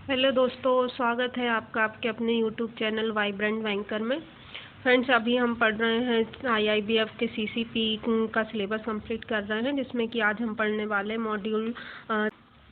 Hello दोस्तों, स्वागत है आपका आपके अपने यूट्यूब चैनल वाइब्रेंट बैंकर में। फ्रेंड्स, अभी हम पढ़ रहे हैं आईआईबीएफ के सीसीपी का सिलेबस कंप्लीट कर रहे हैं, जिसमें कि आज हम पढ़ने वाले मॉड्यूल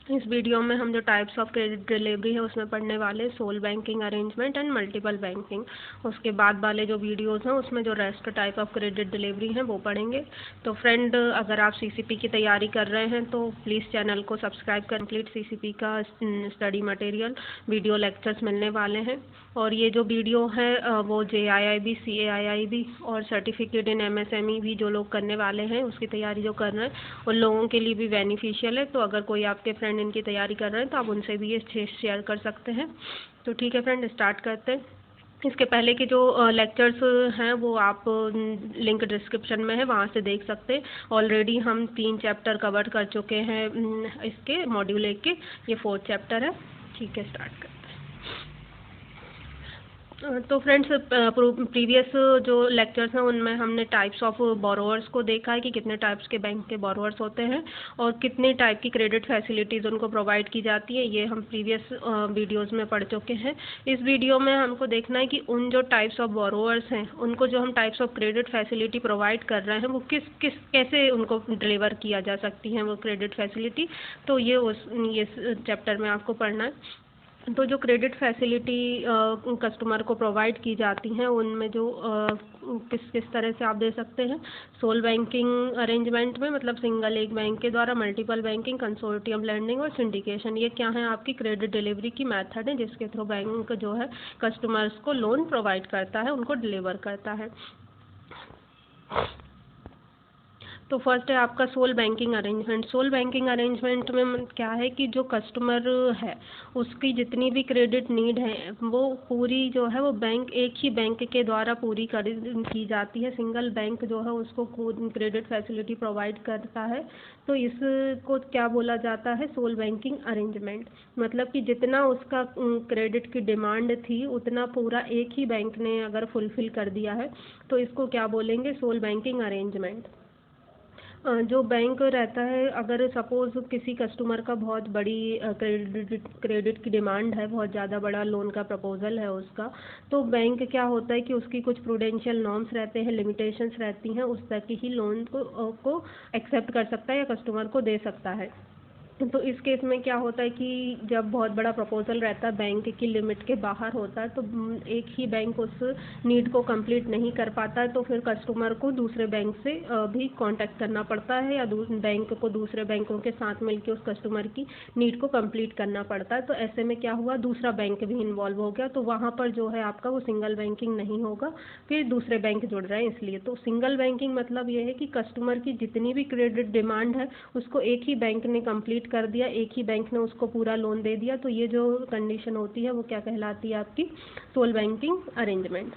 इस वीडियो में हम जो टाइप्स ऑफ क्रेडिट डिलीवरी है उसमें पढ़ने वाले sole banking arrangement and multiple banking. उसके बाद वाले जो वीडियोस हैं उसमें जो rest type of credit delivery हैं वो पढ़ेंगे। तो फ्रेंड, अगर आप सीसीपी की तैयारी कर रहे हैं तो प्लीज़ चैनल को सब्सक्राइब कर कंप्लीट सीसीपी का स्टडी मटेरियल वीडियो लेक्चर्स मिलने वाले हैं। और ये जो वीडियो है वो JIIB CAIIB और सर्टिफिकेट इन MSME भी जो लोग करने वाले हैं उसकी तैयारी जो कर रहे हैं उन लोगों के लिए भी बेनिफिशियल है। तो अगर कोई आपके फ्रेंड इनकी तैयारी कर रहे हैं तो आप उनसे भी ये शेयर कर सकते हैं। तो ठीक है फ्रेंड, स्टार्ट करते हैं। इसके पहले के जो लेक्चर्स हैं वो आप लिंक डिस्क्रिप्शन में है, वहाँ से देख सकते हैं। ऑलरेडी हम 3 चैप्टर कवर कर चुके हैं इसके मॉड्यूल 1 के, ये 4th चैप्टर है। ठीक है, स्टार्ट करते हैं। तो फ्रेंड्स, प्रीवियस जो लेक्चर्स हैं उनमें हमने टाइप्स ऑफ बोरोवर्स को देखा है कि कितने टाइप्स के बैंक के बोरोवर्स होते हैं और कितने टाइप की क्रेडिट फैसिलिटीज़ उनको प्रोवाइड की जाती है। ये हम प्रीवियस वीडियोस में पढ़ चुके हैं। इस वीडियो में हमको देखना है कि उन जो टाइप्स ऑफ बोरोवर्स हैं उनको जो हम types of credit facility provide कर रहे हैं वो कैसे उनको डिलीवर किया जा सकती हैं वो क्रेडिट फैसिलिटी। तो ये चैप्टर में आपको पढ़ना है। तो जो क्रेडिट फैसिलिटी कस्टमर को प्रोवाइड की जाती हैं उनमें जो किस किस तरह से आप दे सकते हैं। सोल बैंकिंग अरेंजमेंट में मतलब सिंगल एक बैंक के द्वारा, मल्टीपल बैंकिंग, कंसोर्टियम लेंडिंग और सिंडिकेशन, ये क्या है आपकी क्रेडिट डिलीवरी की मेथड है जिसके थ्रू बैंक जो है कस्टमर्स को लोन प्रोवाइड करता है, उनको डिलीवर करता है। तो फर्स्ट है आपका sole banking arrangement. Sole banking arrangement में क्या है कि जो कस्टमर है उसकी जितनी भी क्रेडिट नीड है वो पूरी जो है वो एक ही बैंक के द्वारा पूरी की जाती है। सिंगल बैंक जो है उसको क्रेडिट फैसिलिटी प्रोवाइड करता है। तो इसको क्या बोला जाता है, सोल बैंकिंग अरेंजमेंट। मतलब कि जितना उसका क्रेडिट की डिमांड थी उतना पूरा एक ही बैंक ने अगर फुलफ़िल कर दिया है तो इसको क्या बोलेंगे, सोल बैंकिंग अरेंजमेंट। जो बैंक रहता है, अगर सपोज़ किसी कस्टमर का बहुत बड़ी क्रेडिट की डिमांड है, बहुत ज़्यादा बड़ा लोन का प्रपोज़ल है उसका, तो बैंक क्या होता है कि उसकी कुछ प्रूडेंशियल नॉर्म्स रहते हैं, लिमिटेशंस रहती हैं, उस तक ही लोन को एक्सेप्ट कर सकता है या कस्टमर को दे सकता है। तो इस केस में क्या होता है कि जब बहुत बड़ा प्रपोजल रहता है, बैंक की लिमिट के बाहर होता है, तो एक ही बैंक उस नीड को कंप्लीट नहीं कर पाता है तो फिर कस्टमर को दूसरे बैंक से भी कांटेक्ट करना पड़ता है या बैंक को दूसरे बैंकों के साथ मिलकर उस कस्टमर की नीड को कंप्लीट करना पड़ता है। तो ऐसे में क्या हुआ, दूसरा बैंक भी इन्वॉल्व हो गया, तो वहाँ पर जो है आपका वो सिंगल बैंकिंग नहीं होगा, फिर दूसरे बैंक जुड़ रहे हैं इसलिए। तो सिंगल बैंकिंग मतलब ये है कि कस्टमर की जितनी भी क्रेडिट डिमांड है उसको एक ही बैंक ने कंप्लीट कर दिया, एक ही बैंक ने उसको पूरा लोन दे दिया। तो ये जो कंडीशन होती है वो क्या कहलाती है, आपकी सोल बैंकिंग अरेंजमेंट।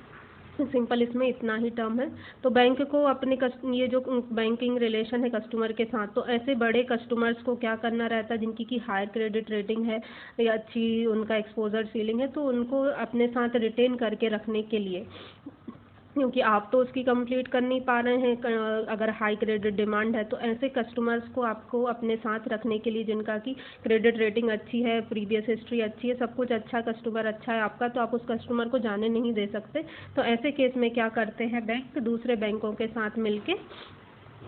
सिंपल इसमें इतना ही टर्म है। तो बैंक को अपने ये जो बैंकिंग रिलेशन है कस्टमर के साथ, तो ऐसे बड़े कस्टमर्स को क्या करना रहता है जिनकी की हायर क्रेडिट रेटिंग है या अच्छी उनका एक्सपोजर सीलिंग है, तो उनको अपने साथ रिटेन करके रखने के लिए, क्योंकि आप तो उसकी कंप्लीट कर नहीं पा रहे हैं अगर हाई क्रेडिट डिमांड है, तो ऐसे कस्टमर्स को आपको अपने साथ रखने के लिए जिनका की क्रेडिट रेटिंग अच्छी है, प्रीवियस हिस्ट्री अच्छी है, सब कुछ अच्छा, कस्टमर अच्छा है आपका, तो आप उस कस्टमर को जाने नहीं दे सकते। तो ऐसे केस में क्या करते हैं, बैंक दूसरे बैंकों के साथ मिलके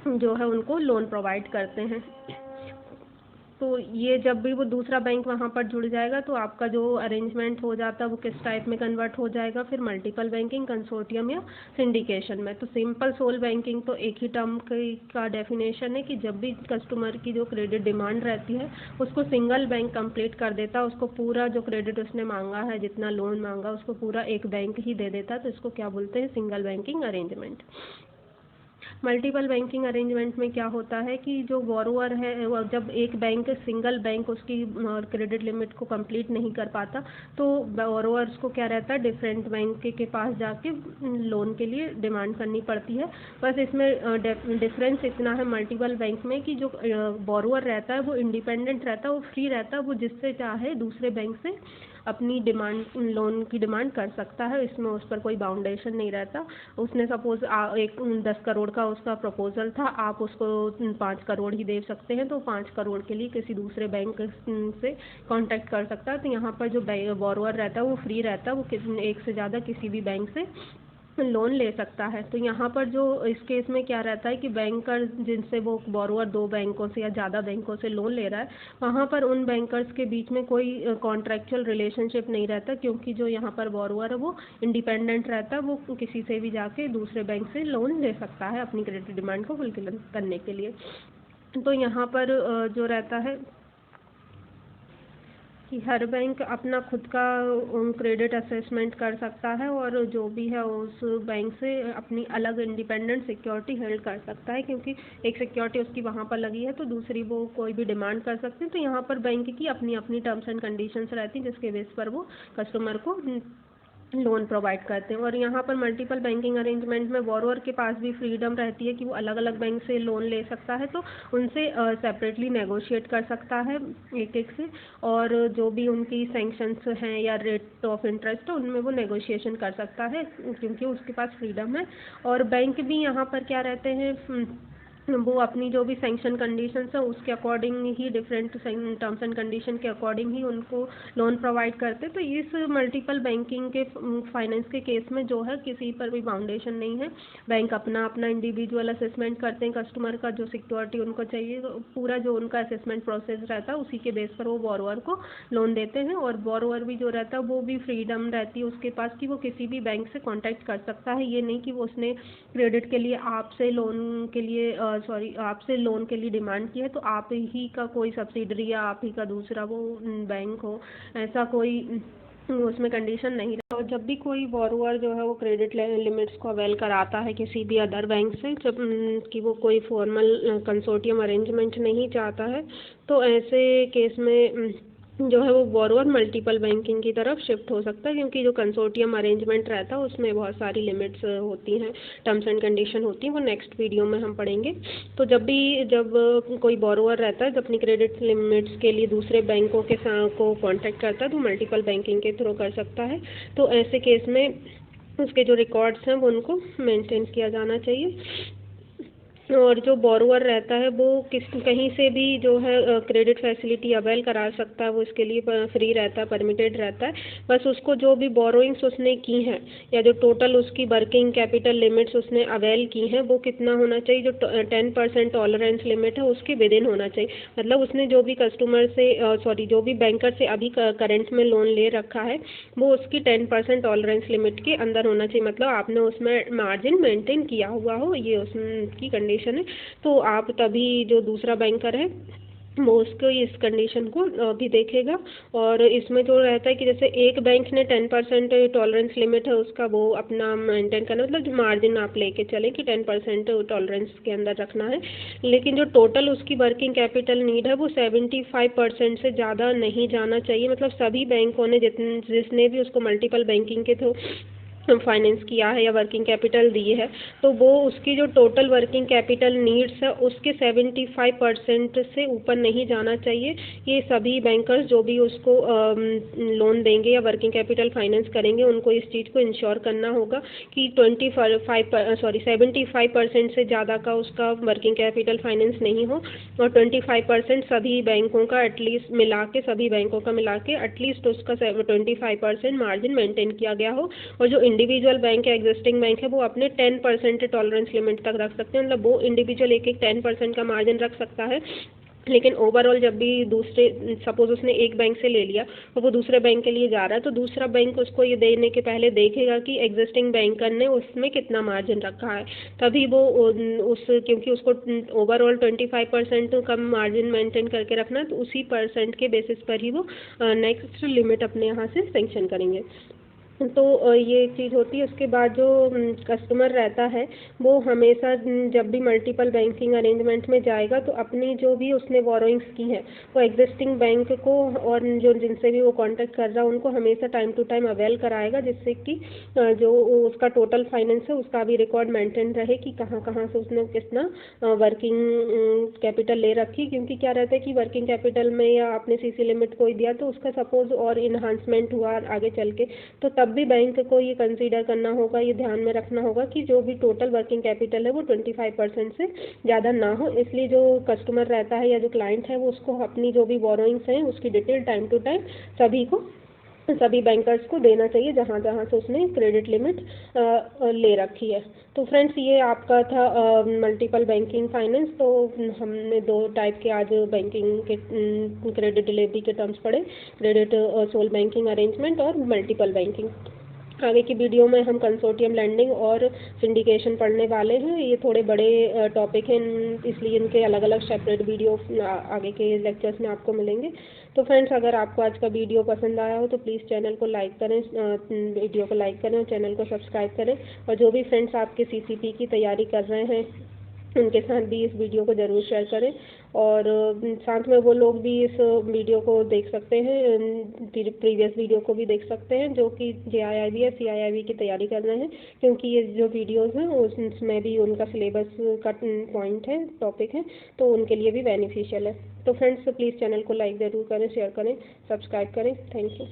जो है उनको लोन प्रोवाइड करते हैं। तो ये जब भी वो दूसरा बैंक वहाँ पर जुड़ जाएगा तो आपका जो अरेंजमेंट हो जाता है वो किस टाइप में कन्वर्ट हो जाएगा, फिर मल्टीपल बैंकिंग, कंसोर्टियम या सिंडिकेशन में। तो सिंपल सोल बैंकिंग तो एक ही टर्म का डेफिनेशन है कि जब भी कस्टमर की जो क्रेडिट डिमांड रहती है उसको सिंगल बैंक कंप्लीट कर देता है, उसको पूरा जो क्रेडिट उसने मांगा है, जितना लोन मांगा उसको पूरा एक बैंक ही दे देता है, तो इसको क्या बोलते हैं, single banking arrangement. Multiple banking arrangement में क्या होता है कि जो बोरोअर है वो जब एक बैंक, सिंगल बैंक उसकी क्रेडिट लिमिट को कंप्लीट नहीं कर पाता तो बोरोअर्स को क्या रहता है, डिफरेंट बैंक के पास जाके लोन के लिए डिमांड करनी पड़ती है। बस इसमें डिफरेंस इतना है मल्टीपल बैंक में कि जो बोरोअर रहता है वो इंडिपेंडेंट रहता है, वो फ्री रहता है, वो जिससे चाहे दूसरे बैंक से अपनी डिमांड, लोन की डिमांड कर सकता है, इसमें उस पर कोई बाउंडेशन नहीं रहता। उसने सपोज़ 10 करोड़ का उसका प्रपोजल था, आप उसको 5 करोड़ ही दे सकते हैं, तो 5 करोड़ के लिए किसी दूसरे बैंक से कांटेक्ट कर सकता है। तो यहाँ पर जो बोरोअर रहता है वो फ्री रहता है, वो एक से ज़्यादा किसी भी बैंक से लोन ले सकता है। तो यहाँ पर जो इस केस में क्या रहता है कि बैंकर जिनसे वो बोरोअर 2 बैंकों से या ज़्यादा बैंकों से लोन ले रहा है, वहाँ पर उन बैंकर्स के बीच में कोई कॉन्ट्रैक्चुअल रिलेशनशिप नहीं रहता, क्योंकि जो यहाँ पर बोरोअर है वो इंडिपेंडेंट रहता है, वो किसी से भी जाके दूसरे बैंक से लोन ले सकता है अपनी क्रेडिट डिमांड को फुलफिल करने के लिए। तो यहाँ पर जो रहता है कि हर बैंक अपना खुद का क्रेडिट असेसमेंट कर सकता है, और जो भी है उस बैंक से अपनी अलग इंडिपेंडेंट सिक्योरिटी हेल्ड कर सकता है, क्योंकि एक सिक्योरिटी उसकी वहाँ पर लगी है तो दूसरी वो कोई भी डिमांड कर सकते हैं। तो यहाँ पर बैंक की अपनी अपनी टर्म्स एंड कंडीशंस रहती हैं, जिसके बेस पर वो कस्टमर को लोन प्रोवाइड करते हैं। और यहाँ पर मल्टीपल बैंकिंग अरेंजमेंट में बोरोअर के पास भी फ्रीडम रहती है कि वो अलग अलग बैंक से लोन ले सकता है, तो उनसे सेपरेटली नेगोशिएट कर सकता है एक एक से, और जो भी उनकी सैंक्शंस हैं या रेट ऑफ इंटरेस्ट है उनमें वो नेगोशिएशन कर सकता है, क्योंकि उसके पास फ्रीडम है। और बैंक भी यहाँ पर क्या रहते हैं, वो अपनी जो भी सैंक्शन कंडीशंस है उसके according he different terms and condition के अकॉर्डिंग ही उनको लोन प्रोवाइड करते। तो इस मल्टीपल बैंकिंग के फाइनेंस के केस में जो है किसी पर भी बाउंडेशन नहीं है, बैंक अपना अपना इंडिविजुअल असेसमेंट करते हैं कस्टमर का, जो सिक्योरिटी उनको चाहिए, तो पूरा जो उनका असेसमेंट प्रोसेस रहता है उसी के बेस पर वो बोरोअर को लोन देते हैं। और बोरोअर भी जो रहता है वो भी फ्रीडम रहती है उसके पास कि वो किसी भी बैंक से कॉन्टैक्ट कर सकता है। ये नहीं कि वो उसने क्रेडिट के लिए आपसे लोन के लिए आपसे लोन के लिए डिमांड की है तो आप ही का कोई सब्सिडरी या आप ही का दूसरा वो बैंक हो, ऐसा कोई उसमें कंडीशन नहीं है। और जब भी कोई बोरोअर जो है वो क्रेडिट लिमिट्स को अवेल कराता है किसी भी अदर बैंक से, जब कि वो कोई फॉर्मल कंसोर्टियम अरेंजमेंट नहीं चाहता है, तो ऐसे केस में जो है वो बोरोअर मल्टीपल बैंकिंग की तरफ शिफ्ट हो सकता है, क्योंकि जो कंसोर्टियम अरेंजमेंट रहता है उसमें बहुत सारी लिमिट्स होती हैं, टर्म्स एंड कंडीशन होती हैं, वो नेक्स्ट वीडियो में हम पढ़ेंगे। तो जब कोई बोरोअर रहता है जब अपनी क्रेडिट लिमिट्स के लिए दूसरे बैंकों के साथ को कॉन्टैक्ट करता है तो मल्टीपल बैंकिंग के थ्रू कर सकता है। तो ऐसे केस में उसके जो रिकॉर्ड्स हैं वो उनको मेंटेन किया जाना चाहिए। और जो बोरोअर रहता है वो कहीं से भी जो है क्रेडिट फैसिलिटी अवेल करा सकता है, वो इसके लिए फ्री रहता है, परमिटेड रहता है। बस उसको जो भी बोरोइंग्स उसने की हैं या जो टोटल उसकी वर्किंग कैपिटल लिमिट्स उसने अवेल की हैं वो कितना होना चाहिए, जो 10% टॉलरेंस लिमिट है उसके विद इन होना चाहिए। मतलब उसने जो भी कस्टमर से जो भी बैंकर से अभी करंट में लोन ले रखा है वो उसकी 10% टॉलरेंस लिमिट के अंदर होना चाहिए, मतलब आपने उसमें मार्जिन मेंटेन किया हुआ हो, ये उसकी कंडीशन है। तो आप तभी जो दूसरा बैंकर है वो उसको इस कंडीशन को भी देखेगा। और इसमें जो रहता है कि जैसे एक बैंक ने 10% टॉलरेंस लिमिट है उसका वो अपना मेंटेन करना, मतलब जो मार्जिन आप लेके चलें कि 10% टॉलरेंस के अंदर रखना है, लेकिन जो टोटल उसकी वर्किंग कैपिटल नीड है वो 75% से ज़्यादा नहीं जाना चाहिए। मतलब सभी बैंकों ने जिसने भी उसको मल्टीपल बैंकिंग के थ्रू फाइनेंस किया है या वर्किंग कैपिटल दी है, तो वो उसकी जो टोटल वर्किंग कैपिटल नीड्स है उसके 75% से ऊपर नहीं जाना चाहिए। ये सभी बैंकर्स जो भी उसको लोन देंगे या वर्किंग कैपिटल फाइनेंस करेंगे उनको इस चीज़ को इंश्योर करना होगा कि 75% से ज़्यादा का उसका वर्किंग कैपिटल फाइनेंस नहीं हो, और 25% सभी बैंकों का एटलीस्ट मिला के एटलीस्ट उसका 25% मार्जिन मेंटेन किया गया हो। और जो इंडिविजुअल बैंक है, एग्जिस्टिंग बैंक है, वो अपने 10% टॉलरेंस लिमिट तक रख सकते हैं, मतलब वो इंडिविजुअल एक 10% का मार्जिन रख सकता है। लेकिन ओवरऑल जब भी दूसरे सपोज उसने एक बैंक से ले लिया और वो दूसरे बैंक के लिए जा रहा है तो दूसरा बैंक उसको ये देने के पहले देखेगा कि एग्जिस्टिंग बैंकर ने उसमें कितना मार्जिन रखा है, तभी वो क्योंकि उसको ओवरऑल 25% का मार्जिन मेंटेन करके रखना है, तो उसी परसेंट के बेसिस पर ही वो नेक्स्ट लिमिट अपने यहाँ से सेंक्शन करेंगे। तो ये एक चीज़ होती है। उसके बाद जो कस्टमर रहता है वो हमेशा जब भी मल्टीपल बैंकिंग अरेंजमेंट में जाएगा तो अपनी जो भी उसने बोरोइंग्स की है वो एग्जिस्टिंग बैंक को और जो जिनसे भी वो कांटेक्ट कर रहा है उनको हमेशा टाइम टू टाइम अवेल कराएगा, जिससे कि जो उसका टोटल फाइनेंस है उसका भी रिकॉर्ड मेंटेन रहे कि कहाँ कहाँ से उसने कितना वर्किंग कैपिटल ले रखी। क्योंकि क्या रहता है कि वर्किंग कैपिटल में या आपने सीसी लिमिट कोई दिया तो उसका सपोज और इन्हांसमेंट हुआ आगे चल के, तो तब भी बैंक को ये कंसीडर करना होगा, ये ध्यान में रखना होगा कि जो भी टोटल वर्किंग कैपिटल है वो 25% से ज़्यादा ना हो। इसलिए जो कस्टमर रहता है या जो क्लाइंट है वो उसको अपनी जो भी बोरोइंग्स हैं उसकी डिटेल टाइम टू टाइम सभी बैंकर्स को देना चाहिए जहाँ जहाँ से उसने क्रेडिट लिमिट ले रखी है। तो फ्रेंड्स, ये आपका था मल्टीपल बैंकिंग फाइनेंस। तो हमने 2 टाइप के आज बैंकिंग के क्रेडिट डिलीवरी के टर्म्स पढ़े, क्रेडिट सोल बैंकिंग अरेंजमेंट और मल्टीपल बैंकिंग। आगे की वीडियो में हम कंसोर्टियम लैंडिंग और सिंडिकेशन पढ़ने वाले हैं। ये थोड़े बड़े टॉपिक हैं, इसलिए इनके अलग अलग सेपरेट वीडियो आगे के लेक्चर्स में आपको मिलेंगे। तो फ्रेंड्स, अगर आपको आज का वीडियो पसंद आया हो तो प्लीज़ चैनल को लाइक करें, वीडियो को लाइक करें और चैनल को सब्सक्राइब करें। और जो भी फ्रेंड्स आपके CCP की तैयारी कर रहे हैं उनके साथ भी इस वीडियो को ज़रूर शेयर करें। और साथ में वो लोग भी इस वीडियो को देख सकते हैं, प्रीवियस वीडियो को भी देख सकते हैं जो कि JIIB या CIIB की तैयारी कर रहे हैं, क्योंकि ये जो वीडियोस हैं उसमें भी उनका सिलेबस का पॉइंट है, टॉपिक है, तो उनके लिए भी बेनिफिशियल है। तो फ्रेंड्स, प्लीज़ चैनल को लाइक ज़रूर करें, शेयर करें, सब्सक्राइब करें। Thank you.